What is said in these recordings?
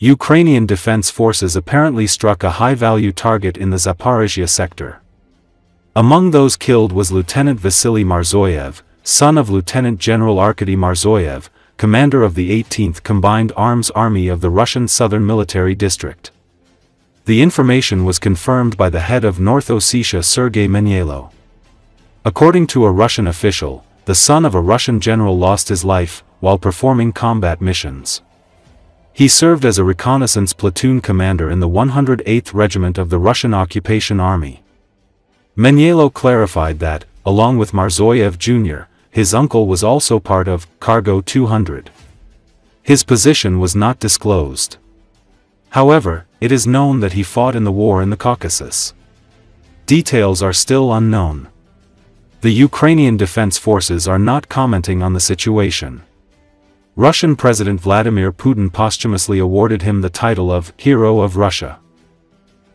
Ukrainian Defense Forces apparently struck a high-value target in the Zaporizhzhia sector. Among those killed was Lieutenant Vasily Marzoyev, son of Lieutenant General Arkady Marzoyev, commander of the 18th Combined Arms Army of the Russian Southern Military District. The information was confirmed by the head of North Ossetia Sergei Menyailo. According to a Russian official, the son of a Russian general lost his life while performing combat missions. He served as a reconnaissance platoon commander in the 108th Regiment of the Russian Occupation Army. Menyailo clarified that, along with Marzoyev Jr., his uncle was also part of Cargo 200. His position was not disclosed. However, it is known that he fought in the war in the Caucasus. Details are still unknown. The Ukrainian Defense Forces are not commenting on the situation. Russian President Vladimir Putin posthumously awarded him the title of Hero of Russia.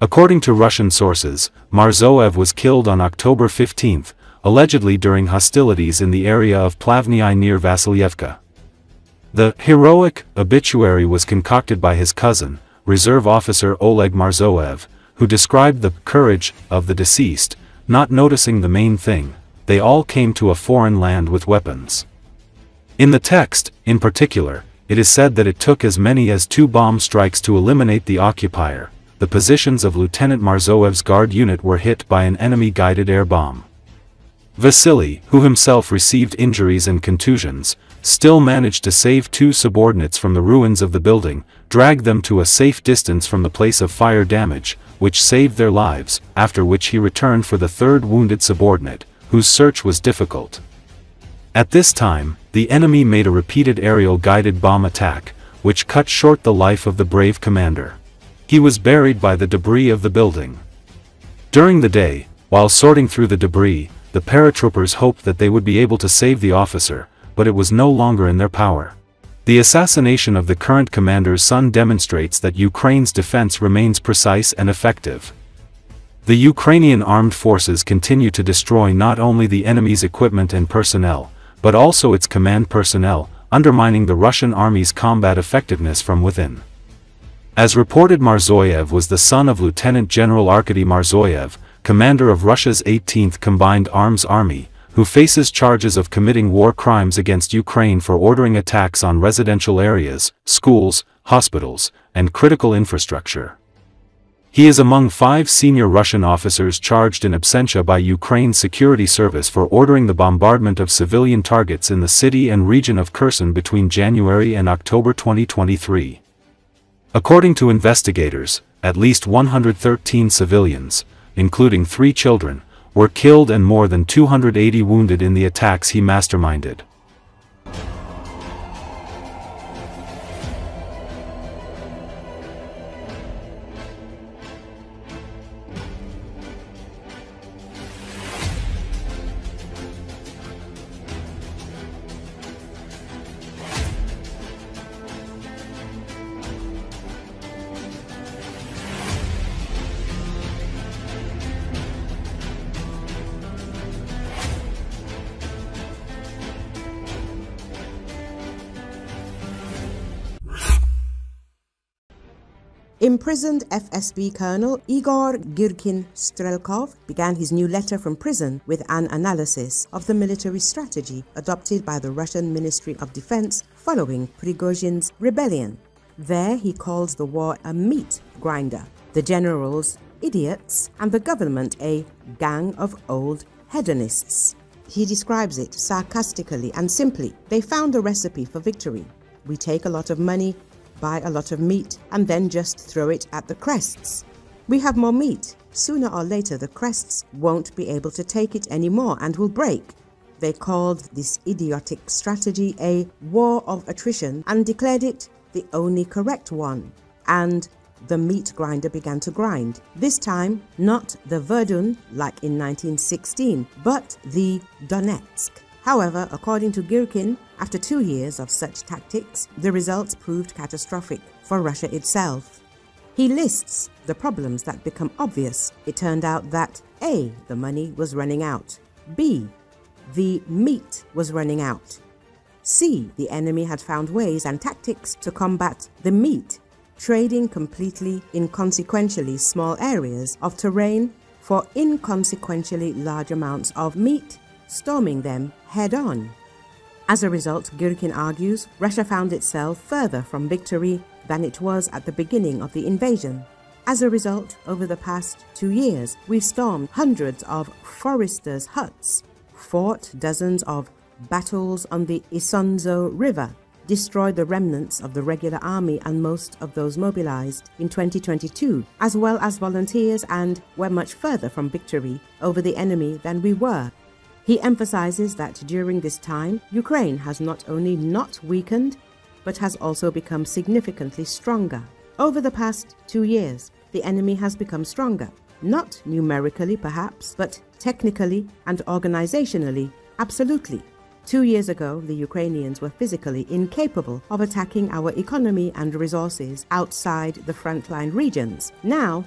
According to Russian sources, Marzoyev was killed on October 15, allegedly during hostilities in the area of Plavnyi near Vasilyevka. The heroic obituary was concocted by his cousin, Reserve Officer Oleg Marzoyev, who described the courage of the deceased, not noticing the main thing: they all came to a foreign land with weapons. In the text, in particular, it is said that it took as many as 2 bomb strikes to eliminate the occupier. The positions of Lieutenant Marzoyev's guard unit were hit by an enemy-guided air bomb. Vasily, who himself received injuries and contusions, still managed to save 2 subordinates from the ruins of the building, dragged them to a safe distance from the place of fire damage, which saved their lives, after which he returned for the 3rd wounded subordinate, whose search was difficult. At this time, the enemy made a repeated aerial-guided bomb attack, which cut short the life of the brave commander. He was buried by the debris of the building. During the day, while sorting through the debris, the paratroopers hoped that they would be able to save the officer, but it was no longer in their power. The assassination of the current commander's son demonstrates that Ukraine's defense remains precise and effective. The Ukrainian armed forces continue to destroy not only the enemy's equipment and personnel, but also its command personnel, undermining the Russian army's combat effectiveness from within. As reported, Marzoyev was the son of Lieutenant General Arkady Marzoyev, commander of Russia's 18th Combined Arms Army, who faces charges of committing war crimes against Ukraine for ordering attacks on residential areas, schools, hospitals, and critical infrastructure. He is among 5 senior Russian officers charged in absentia by Ukraine's security service for ordering the bombardment of civilian targets in the city and region of Kherson between January and October 2023. According to investigators, at least 113 civilians, including 3 children, were killed and more than 280 wounded in the attacks he masterminded. Imprisoned FSB Colonel Igor Girkin-Strelkov began his new letter from prison with an analysis of the military strategy adopted by the Russian Ministry of Defense following Prigozhin's rebellion. There he calls the war a meat grinder, the generals idiots, and the government a gang of old hedonists. He describes it sarcastically and simply: they found a recipe for victory. We take a lot of money, buy a lot of meat, and then just throw it at the crests. We have more meat. Sooner or later the crests won't be able to take it anymore and will break. They called this idiotic strategy a war of attrition and declared it the only correct one. And the meat grinder began to grind. This time, not the Verdun like in 1916, but the Donetsk. However, according to Girkin, after 2 years of such tactics, the results proved catastrophic for Russia itself. He lists the problems that become obvious. It turned out that A. the money was running out, B. the meat was running out, C. the enemy had found ways and tactics to combat the meat, trading completely inconsequentially small areas of terrain for inconsequentially large amounts of meat, storming them head-on. As a result, Girkin argues, Russia found itself further from victory than it was at the beginning of the invasion. As a result, over the past 2 years, we've stormed hundreds of foresters' huts, fought dozens of battles on the Isonzo River, destroyed the remnants of the regular army and most of those mobilized in 2022, as well as volunteers, and we're much further from victory over the enemy than we were. He emphasizes that during this time, Ukraine has not only not weakened, but has also become significantly stronger. Over the past 2 years, the enemy has become stronger, not numerically perhaps, but technically and organizationally, absolutely. 2 years ago, the Ukrainians were physically incapable of attacking our economy and resources outside the frontline regions. Now,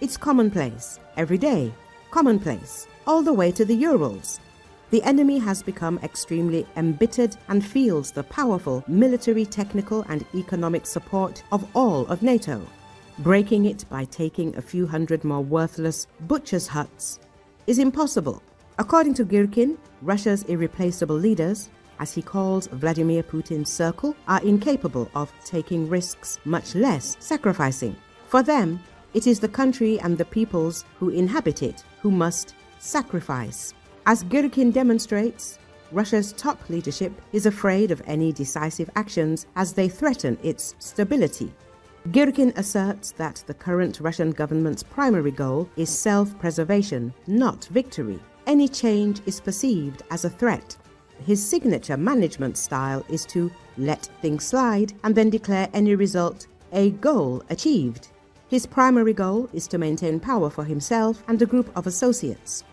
it's commonplace, every day, commonplace, all the way to the Urals. The enemy has become extremely embittered and feels the powerful military, technical and economic support of all of NATO. Breaking it by taking a few hundred more worthless butchers' huts is impossible. According to Girkin, Russia's irreplaceable leaders, as he calls Vladimir Putin's circle, are incapable of taking risks, much less sacrificing. For them, it is the country and the peoples who inhabit it who must sacrifice. As Girkin demonstrates, Russia's top leadership is afraid of any decisive actions as they threaten its stability. Girkin asserts that the current Russian government's primary goal is self-preservation, not victory. Any change is perceived as a threat. His signature management style is to let things slide and then declare any result a goal achieved. His primary goal is to maintain power for himself and a group of associates.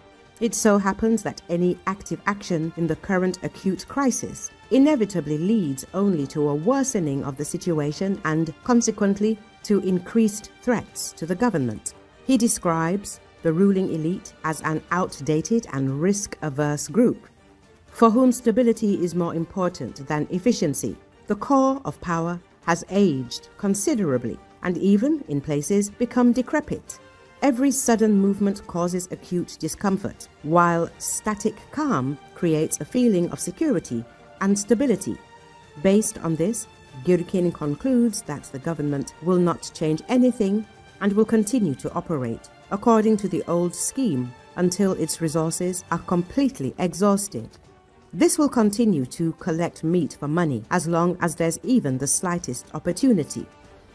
It so happens that any active action in the current acute crisis inevitably leads only to a worsening of the situation and, consequently, to increased threats to the government. He describes the ruling elite as an outdated and risk-averse group, for whom stability is more important than efficiency. The core of power has aged considerably and even, in places, become decrepit. Every sudden movement causes acute discomfort, while static calm creates a feeling of security and stability. Based on this, Girkin concludes that the government will not change anything and will continue to operate according to the old scheme until its resources are completely exhausted. This will continue to collect meat for money as long as there's even the slightest opportunity,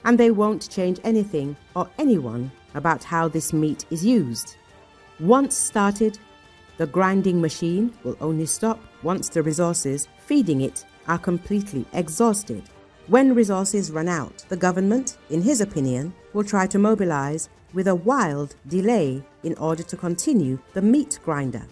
and they won't change anything or anyone about how this meat is used. Once started, the grinding machine will only stop once the resources feeding it are completely exhausted. When resources run out, the government, in his opinion, will try to mobilize with a wild delay in order to continue the meat grinder.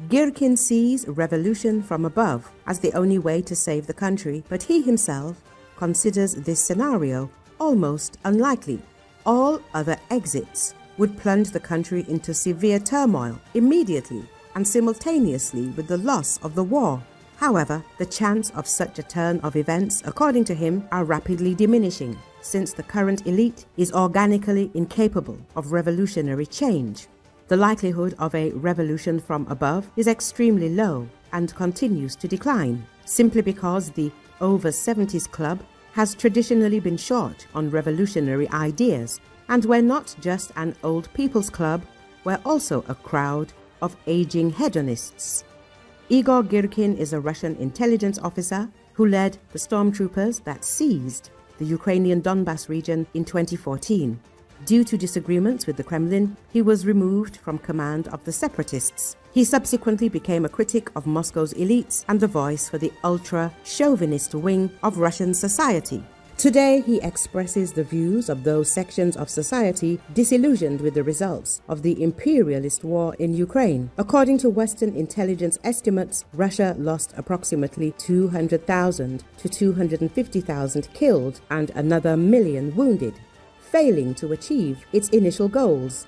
Girkin sees revolution from above as the only way to save the country, but he himself considers this scenario almost unlikely. All other exits would plunge the country into severe turmoil immediately and simultaneously with the loss of the war. However, the chance of such a turn of events, according to him, are rapidly diminishing, since the current elite is organically incapable of revolutionary change. The likelihood of a revolution from above is extremely low and continues to decline, simply because the over-70s club has traditionally been short on revolutionary ideas, and we're not just an old people's club, we're also a crowd of aging hedonists. Igor Girkin is a Russian intelligence officer who led the stormtroopers that seized the Ukrainian Donbas region in 2014. Due to disagreements with the Kremlin, he was removed from command of the separatists. He subsequently became a critic of Moscow's elites and the voice for the ultra-chauvinist wing of Russian society. Today, he expresses the views of those sections of society disillusioned with the results of the imperialist war in Ukraine. According to Western intelligence estimates, Russia lost approximately 200,000 to 250,000 killed and another million wounded, failing to achieve its initial goals.